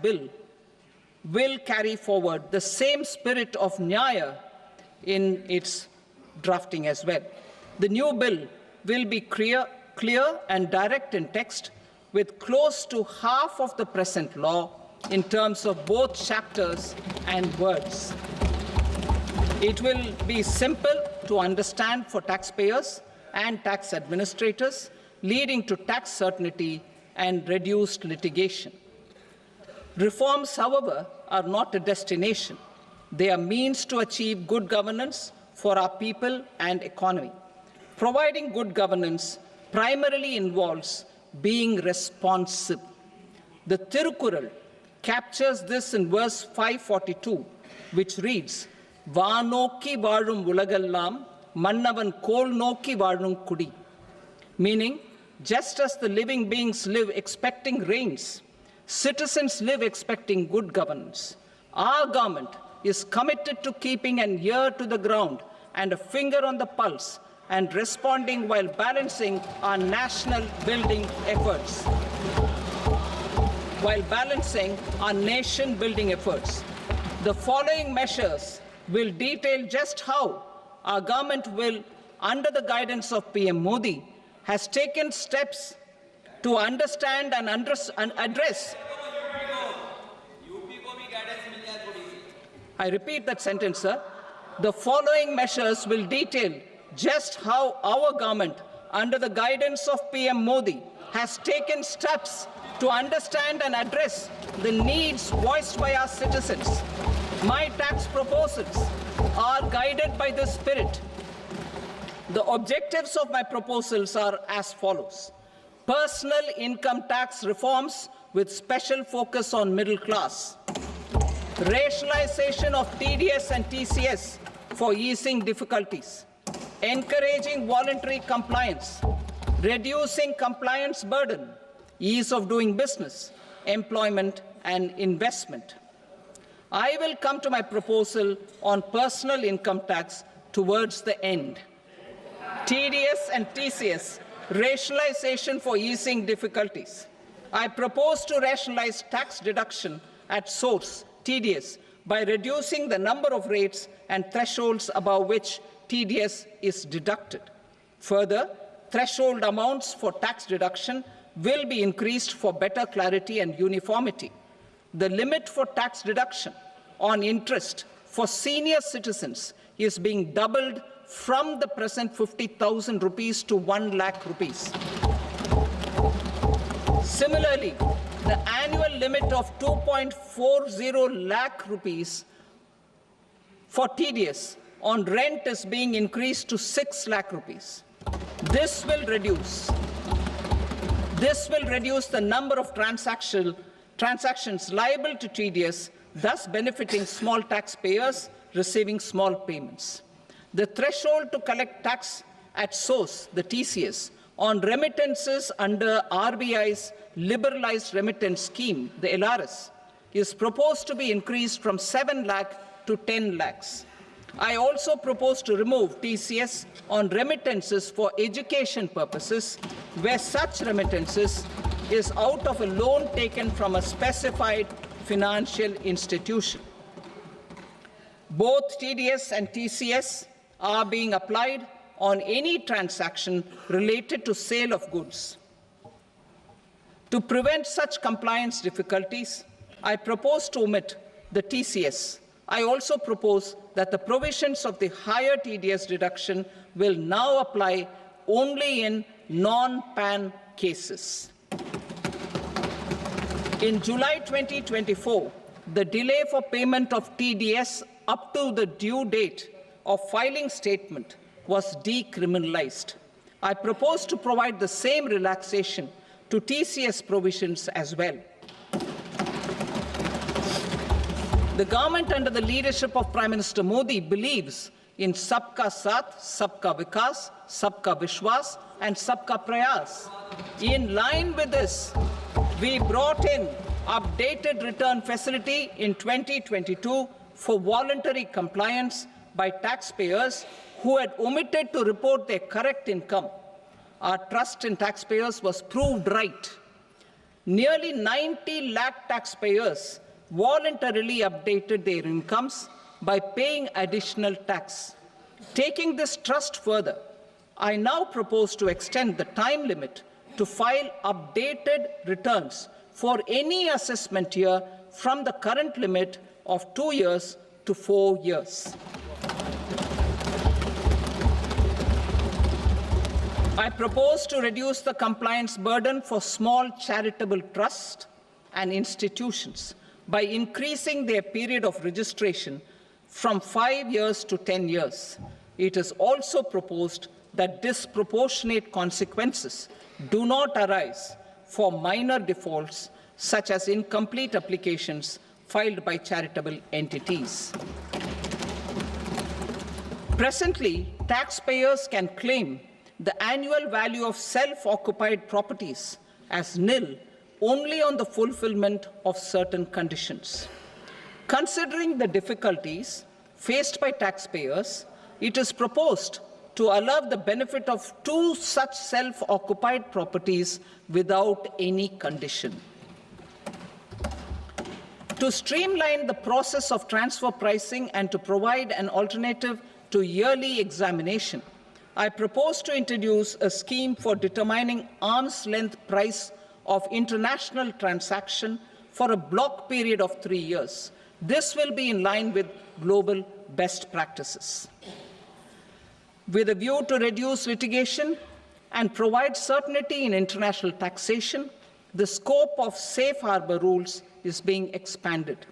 bill will carry forward the same spirit of Nyaya in its drafting as well. The new bill will be clear and direct in text, with close to half of the present law in terms of both chapters and words. It will be simple to understand for taxpayers and tax administrators, leading to tax certainty and reduced litigation. Reforms, however, are not a destination. They are means to achieve good governance for our people and economy. Providing good governance primarily involves being responsive. The Tirukural captures this in verse 542, which reads, "Vaanokki vaazhum ulagallam, mannavan kol nokki vaazhum kudi," meaning, just as the living beings live expecting rains, citizens live expecting good governance. Our government is committed to keeping an ear to the ground and a finger on the pulse and responding while balancing our national building efforts. The following measures will detail just how our government will, under the guidance of PM Modi, has taken steps to understand and address. I repeat that sentence, sir. The following measures will detail just how our government, under the guidance of PM Modi, has taken steps to understand and address the needs voiced by our citizens. My tax proposals are guided by this spirit. The objectives of my proposals are as follows. Personal income tax reforms with special focus on middle class. Rationalization of TDS and TCS for easing difficulties. Encouraging voluntary compliance. Reducing compliance burden. Ease of doing business, employment and investment. I will come to my proposal on personal income tax towards the end. TDS and TCS, rationalization for easing difficulties. I propose to rationalize tax deduction at source, TDS, by reducing the number of rates and thresholds above which TDS is deducted. Further, threshold amounts for tax deduction will be increased for better clarity and uniformity. The limit for tax deduction on interest for senior citizens is being doubled from the present 50,000 rupees to 1 lakh rupees. Similarly, the annual limit of 2.40 lakh rupees for TDS on rent is being increased to 6 lakh rupees. This will reduce the number of transactions liable to TDS, thus benefiting small taxpayers receiving small payments. The threshold to collect tax at source, the TCS, on remittances under RBI's liberalized remittance scheme, the LRS, is proposed to be increased from 7 lakh to 10 lakhs. I also propose to remove TCS on remittances for education purposes, where such remittances is out of a loan taken from a specified financial institution. Both TDS and TCS are being applied on any transaction related to sale of goods. To prevent such compliance difficulties, I propose to omit the TCS. I also propose that the provisions of the higher TDS deduction will now apply only in non-PAN cases. In July 2024, the delay for payment of TDS up to the due date of filing statement was decriminalized. I propose to provide the same relaxation to TCS provisions as well. The government under the leadership of Prime Minister Modi believes in Sabka Saath, Sabka Vikas, Sabka Vishwas and Sabka Prayas. In line with this, we brought in updated return facility in 2022 for voluntary compliance by taxpayers who had omitted to report their correct income. Our trust in taxpayers was proved right. nearly 90 lakh taxpayers voluntarily updated their incomes by paying additional tax. Taking this trust further, I now propose to extend the time limit to file updated returns for any assessment year from the current limit of 2 years to 4 years. I propose to reduce the compliance burden for small charitable trusts and institutions by increasing their period of registration from 5 years to 10 years. It is also proposed that disproportionate consequences do not arise for minor defaults, such as incomplete applications filed by charitable entities. Presently, taxpayers can claim the annual value of self-occupied properties as nil only on the fulfillment of certain conditions. Considering the difficulties faced by taxpayers, it is proposed to allow the benefit of 2 such self-occupied properties without any condition. To streamline the process of transfer pricing and to provide an alternative to yearly examination, I propose to introduce a scheme for determining arm's-length price of international transaction for a block period of 3 years. This will be in line with global best practices. With a view to reduce litigation and provide certainty in international taxation, the scope of safe harbor rules is being expanded.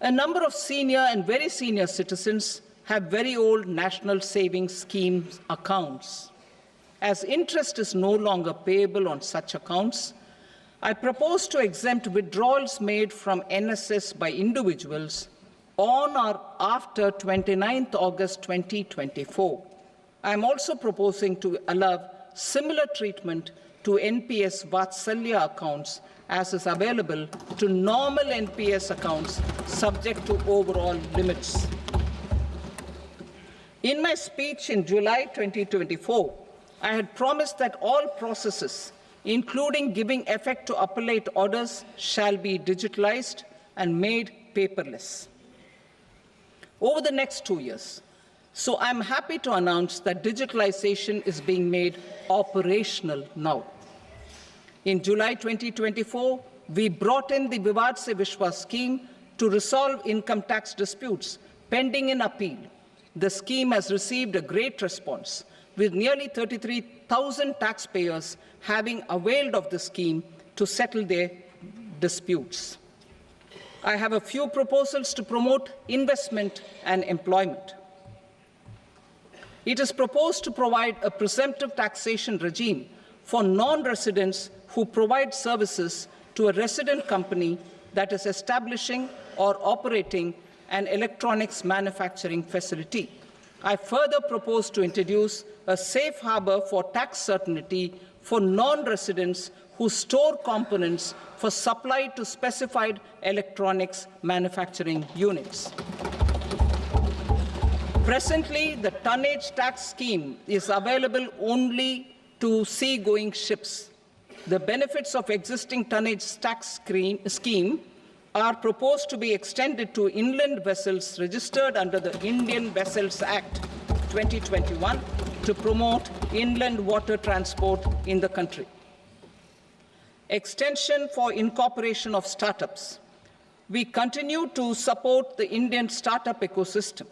A number of senior and very senior citizens have very old national savings schemes accounts. As interest is no longer payable on such accounts, I propose to exempt withdrawals made from NSS by individuals on or after 29th August 2024. I am also proposing to allow similar treatment to NPS Vatsalya accounts as is available to normal NPS accounts subject to overall limits. In my speech in July 2024, I had promised that all processes, including giving effect to appellate orders, shall be digitalized and made paperless over the next 2 years. So I'm happy to announce that digitalization is being made operational now. In July 2024, we brought in the Vivad Se Vishwas scheme to resolve income tax disputes pending in appeal. The scheme has received a great response, with nearly 33,000 taxpayers having availed of the scheme to settle their disputes. I have a few proposals to promote investment and employment. It is proposed to provide a presumptive taxation regime for non-residents who provide services to a resident company that is establishing or operating an electronics manufacturing facility. I further propose to introduce a safe harbor for tax certainty for non-residents who store components for supply to specified electronics manufacturing units. Presently, the tonnage tax scheme is available only to sea-going ships. The benefits of existing tonnage tax scheme are proposed to be extended to inland vessels registered under the Indian Vessels Act 2021 to promote inland water transport in the country. Extension for incorporation of startups. We continue to support the Indian startup ecosystem.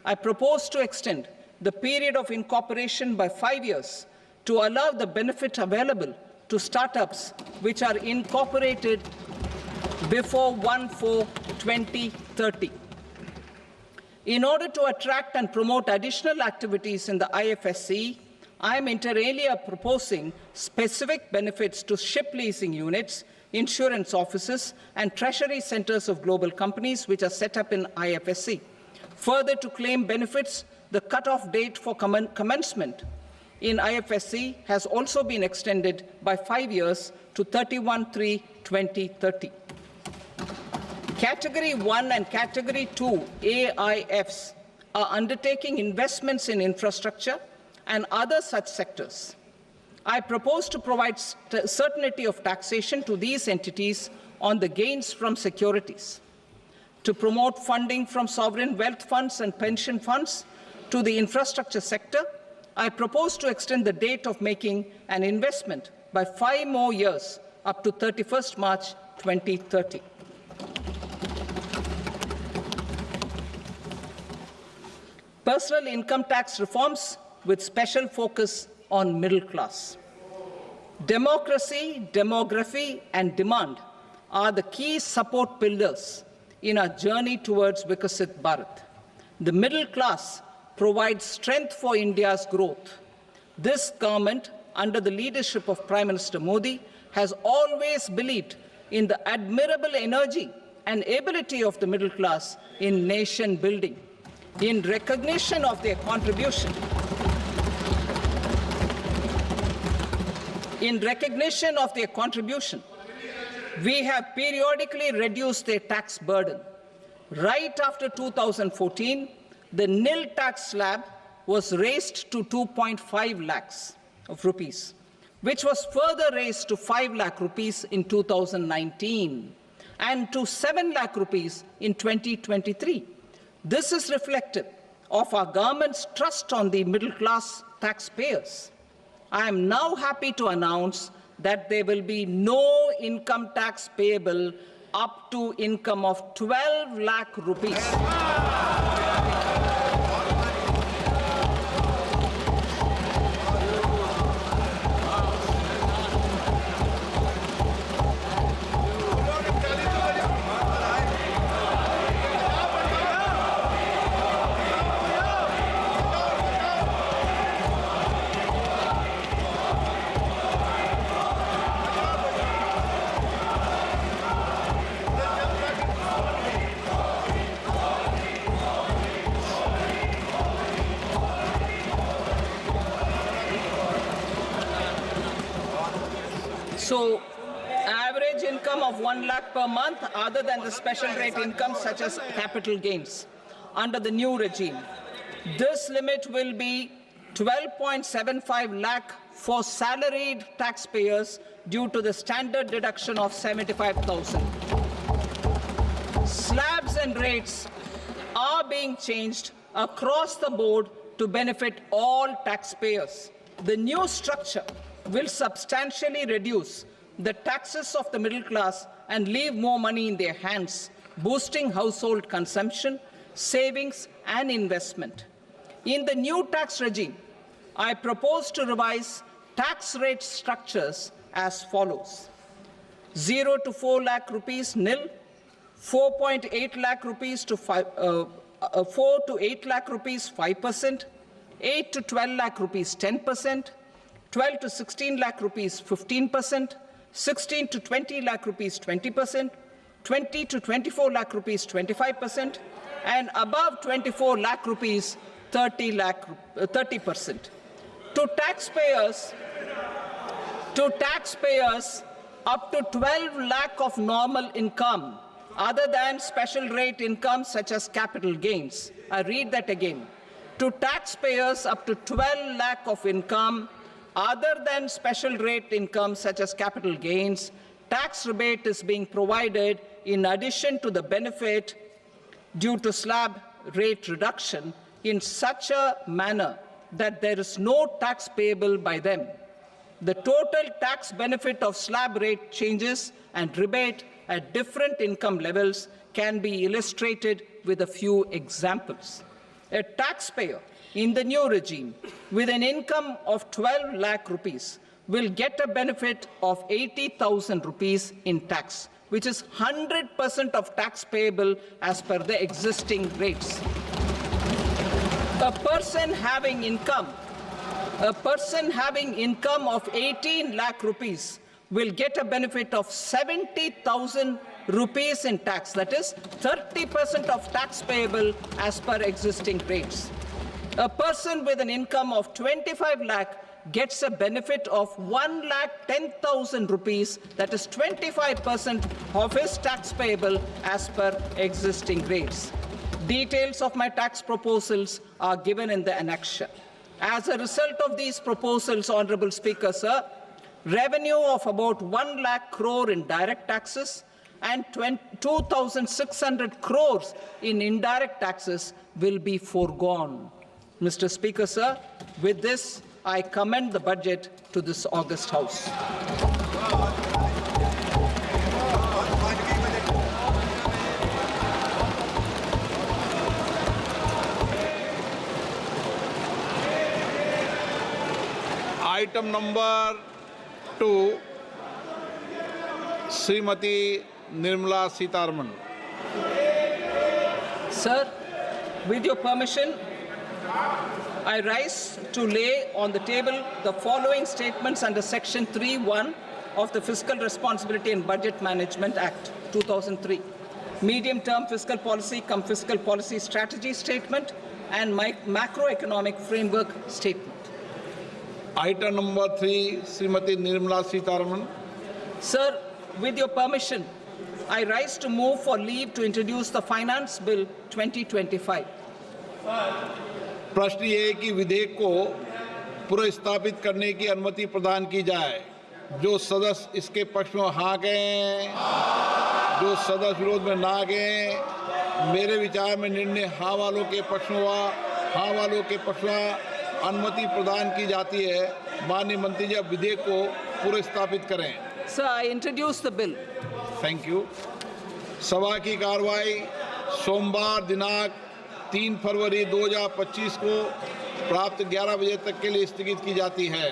I propose to extend the period of incorporation by 5 years to allow the benefit available to startups which are incorporated before 1/4/2030. In order to attract and promote additional activities in the IFSC, I am inter alia proposing specific benefits to ship leasing units, insurance offices, and treasury centers of global companies which are set up in IFSC. Further, to claim benefits, the cut-off date for commencement in IFSC has also been extended by 5 years to 31/3/2030. Category 1 and Category 2 AIFs are undertaking investments in infrastructure and other such sectors. I propose to provide certainty of taxation to these entities on the gains from securities, to promote funding from sovereign wealth funds and pension funds to the infrastructure sector. I propose to extend the date of making an investment by 5 more years up to 31st March 2030. Personal income tax reforms with special focus on middle class. Democracy, demography, and demand are the key support pillars in our journey towards Vikasit Bharat. The middle class provides strength for India's growth. This government, under the leadership of Prime Minister Modi, has always believed in the admirable energy and ability of the middle class in nation building. In recognition of their contribution, we have periodically reduced their tax burden. Right after 2014, the nil tax slab was raised to 2.5 lakhs of rupees, which was further raised to 5 lakh rupees in 2019 and to 7 lakh rupees in 2023. This is reflective of our government's trust on the middle-class taxpayers. I am now happy to announce that there will be no income tax payable up to income of 12 lakh rupees. So, average income of 1 lakh per month, other than the special rate income such as capital gains, under the new regime. This limit will be 12.75 lakh for salaried taxpayers due to the standard deduction of 75,000. Slabs and rates are being changed across the board to benefit all taxpayers. The new structure will substantially reduce the taxes of the middle class and leave more money in their hands, boosting household consumption, savings, and investment. In the new tax regime, I propose to revise tax rate structures as follows: 0 to 4 lakh rupees nil, 4.8 lakh rupees to 4 to 8 lakh rupees 5%, 8 to 12 lakh rupees 10%, 12 to 16 lakh rupees 15%, 16 to 20 lakh rupees 20%, 20 to 24 lakh rupees 25%, and above 24 lakh rupees 30%. To taxpayers up to 12 lakh of normal income, other than special rate income such as capital gains. I read that again. To taxpayers up to 12 lakh of income, other than special rate income such as capital gains, tax rebate is being provided in addition to the benefit due to slab rate reduction in such a manner that there is no tax payable by them. The total tax benefit of slab rate changes and rebate at different income levels can be illustrated with a few examples. A taxpayer in the new regime with an income of 12 lakh rupees will get a benefit of 80,000 rupees in tax, which is 100% of tax payable as per the existing rates. A person having income of 18 lakh rupees will get a benefit of 70,000 rupees in tax, that is 30% of tax payable as per existing rates. A person with an income of 25 lakh gets a benefit of 1,10,000 rupees, that is 25% of his tax payable as per existing rates. Details of my tax proposals are given in the annexure. As a result of these proposals, Honorable Speaker, sir, revenue of about 1 lakh crore in direct taxes and 2,600 crores in indirect taxes will be foregone. Mr. Speaker, sir, with this, I commend the budget to this august House. Item number 2, Srimati Nirmala Sitharaman. Sir, with your permission, I rise to lay on the table the following statements under Section 3(1) of the Fiscal Responsibility and Budget Management Act 2003. Medium-term fiscal policy cum fiscal policy strategy statement and macroeconomic framework statement. Item number 3, Srimati Nirmala Sitharaman. Sir, with your permission, I rise to move for leave to introduce the Finance Bill 2025. प्रश्न ये है कि विधेयक को पुनर्स्थापित करने की अनुमति प्रदान की जाए। जो सदस्य इसके पक्ष में हाँ कहें, जो सदस्य विरोध में ना कहें। मेरे विचार में निर्णय हाँ वालों के पक्ष में हुआ, हाँ वालों के पक्ष में अनुमति प्रदान की जाती है। माननीय मंत्री जी अब विधेयक को पुनर्स्थापित करें। Sir, I introduce the bill. Thank you. सभा की कार्रवाई सोमवार दिनांक 3 फरवरी 2025 को प्राप्त 11 बजे तक के लिए स्थगित की जाती है।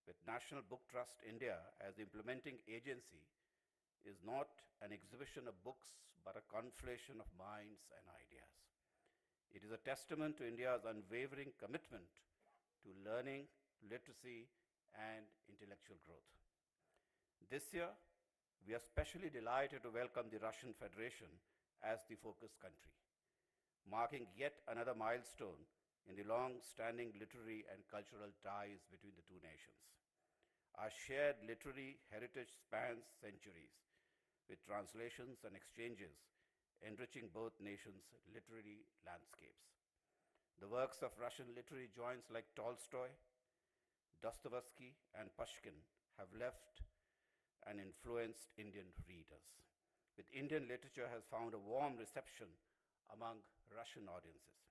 With National Book Trust India as the implementing agency is not an exhibition of books but a conflation of minds and ideas. It is a testament to India's unwavering commitment to learning, literacy, and intellectual growth. This year, we are especially delighted to welcome the Russian Federation as the focus country, marking yet another milestone in the long-standing literary and cultural ties between the two nations. Our shared literary heritage spans centuries, with translations and exchanges enriching both nations' literary landscapes. The works of Russian literary giants like Tolstoy, Dostoevsky, and Pushkin have left and influenced Indian readers, with Indian literature has found a warm reception among Russian audiences.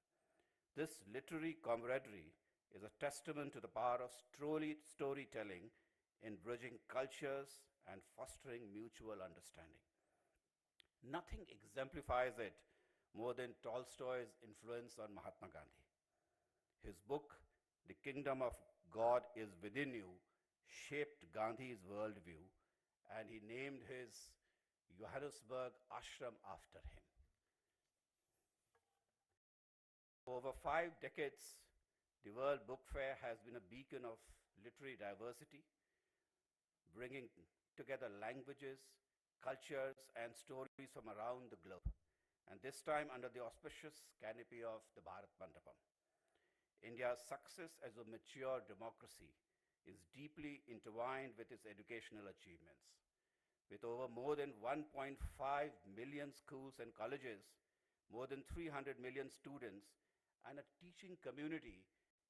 This literary camaraderie is a testament to the power of storytelling in bridging cultures and fostering mutual understanding. Nothing exemplifies it more than Tolstoy's influence on Mahatma Gandhi. His book, The Kingdom of God is Within You, shaped Gandhi's worldview, and he named his Johannesburg ashram after him. For over 5 decades, the World Book Fair has been a beacon of literary diversity, bringing together languages, cultures, and stories from around the globe, and this time under the auspicious canopy of the Bharat Mandapam. India's success as a mature democracy is deeply intertwined with its educational achievements. With over more than 1.5 million schools and colleges, more than 300 million students, and a teaching community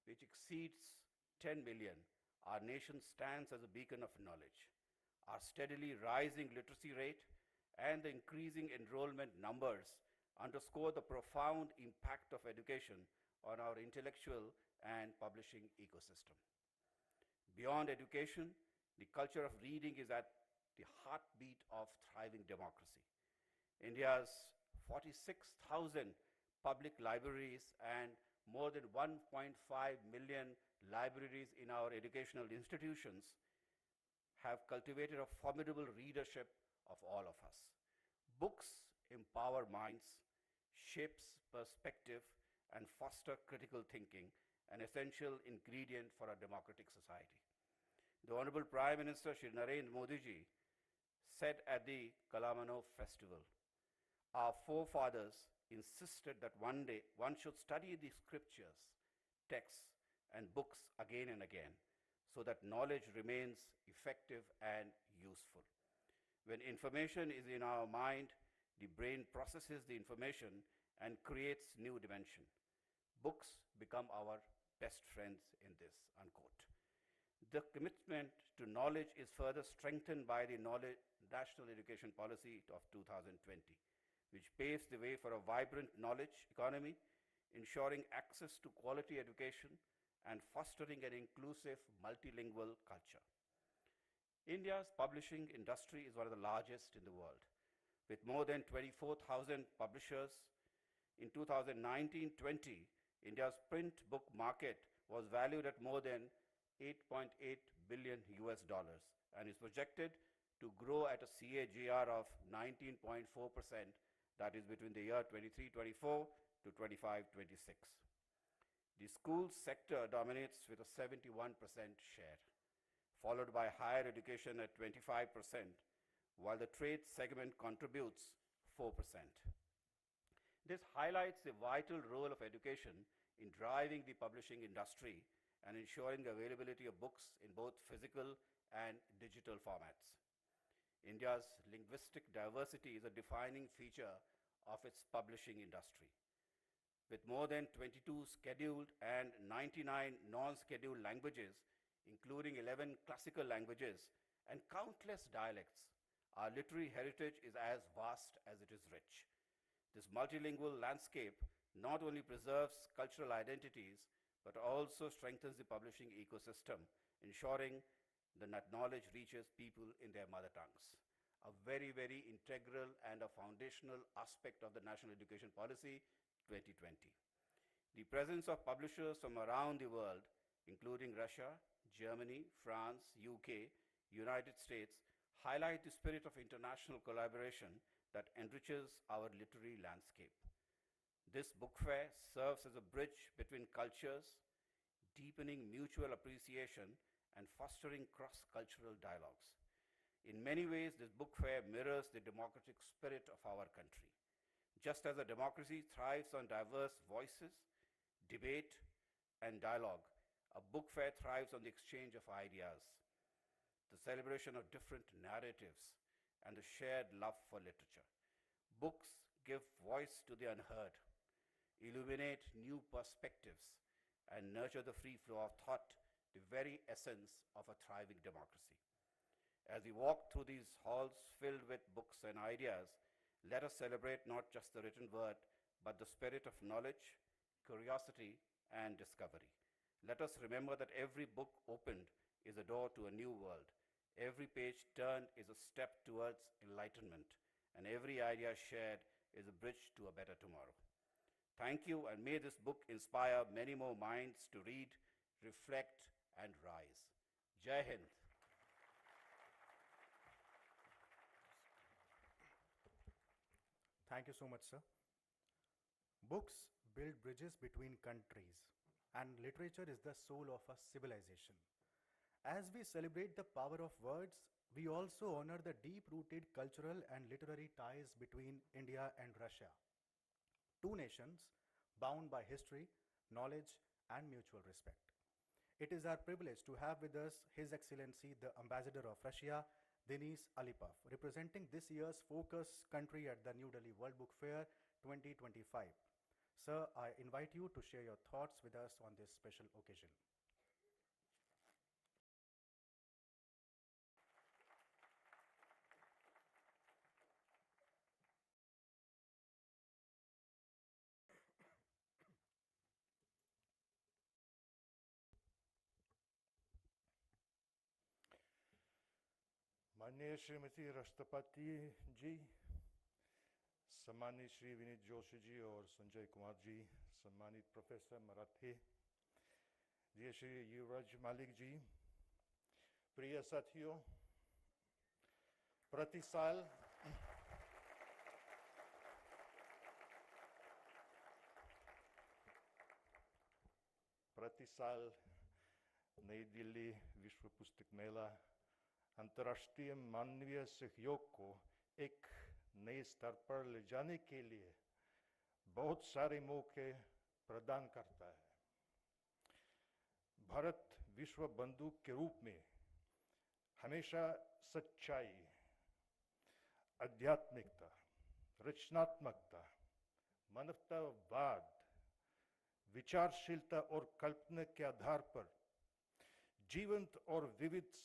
which exceeds 10 million, our nation stands as a beacon of knowledge. Our steadily rising literacy rate and the increasing enrollment numbers underscore the profound impact of education on our intellectual and publishing ecosystem. Beyond education, the culture of reading is at the heartbeat of thriving democracy. India's 46,000 public libraries and more than 1.5 million libraries in our educational institutions have cultivated a formidable readership of all of us. Books empower minds, shapes perspective, and foster critical thinking, an essential ingredient for a democratic society. The Honorable Prime Minister Shri Narendra Modi ji said at the Kalamanov Festival, our forefathers insisted that one day one should study the scriptures, texts, and books again and again so that knowledge remains effective and useful. When information is in our mind, the brain processes the information and creates new dimension. Books become our best friends in this, unquote. The commitment to knowledge is further strengthened by the National Education Policy of 2020, which paves the way for a vibrant knowledge economy, ensuring access to quality education and fostering an inclusive multilingual culture. India's publishing industry is one of the largest in the world, with more than 24,000 publishers. In 2019-20, India's print book market was valued at more than 8.8 billion US dollars and is projected to grow at a CAGR of 19.4%, that is between the year 23-24 to 25-26. The school sector dominates with a 71% share, followed by higher education at 25%, while the trade segment contributes 4%. This highlights the vital role of education in driving the publishing industry and ensuring the availability of books in both physical and digital formats. India's linguistic diversity is a defining feature of its publishing industry. With more than 22 scheduled and 99 non-scheduled languages, including 11 classical languages and countless dialects, our literary heritage is as vast as it is rich. This multilingual landscape not only preserves cultural identities, but also strengthens the publishing ecosystem, ensuring that knowledge reaches people in their mother tongues. A very, very integral and a foundational aspect of the National Education Policy 2020. The presence of publishers from around the world, including Russia, Germany, France, UK, United States, highlight the spirit of international collaboration that enriches our literary landscape. This book fair serves as a bridge between cultures, deepening mutual appreciation and fostering cross-cultural dialogues. In many ways, this book fair mirrors the democratic spirit of our country. Just as a democracy thrives on diverse voices, debate, and dialogue, a book fair thrives on the exchange of ideas, the celebration of different narratives, and the shared love for literature. Books give voice to the unheard, illuminate new perspectives, and nurture the free flow of thought, the very essence of a thriving democracy. As we walk through these halls filled with books and ideas, let us celebrate not just the written word, but the spirit of knowledge, curiosity, and discovery. Let us remember that every book opened is a door to a new world. Every page turned is a step towards enlightenment, and every idea shared is a bridge to a better tomorrow. Thank you, and may this book inspire many more minds to read, reflect, and rise. Jai Hind. Thank you so much, sir. Books build bridges between countries, and literature is the soul of a civilization. As we celebrate the power of words, we also honor the deep-rooted cultural and literary ties between India and Russia. Two nations bound by history, knowledge, and mutual respect. It is our privilege to have with us His Excellency, the Ambassador of Russia, Denis Alipov, representing this year's focus country at the New Delhi World Book Fair 2025. Sir, I invite you to share your thoughts with us on this special occasion. माननीय श्रीमती राष्ट्रपति जी, सम्मानित श्री विनीत जोशी जी और संजय कुमार जी, सम्मानित professor Marathi जी, श्री युवराज मालिक जी, प्रिय साथियों, प्रति साल नई दिल्ली विश्व पुस्तक मेला अंतर्राष्ट्रीय मानवीय सहयोग को एक नए स्तर पर ले जाने के लिए बहुत सारे मौके प्रदान करता है। भारत विश्व बंधु के रूप में हमेशा सच्चाई, आध्यात्मिकता, रचनात्मकता, मानवतावाद, विचारशीलता और कल्पना के आधार पर जीवंत और विविध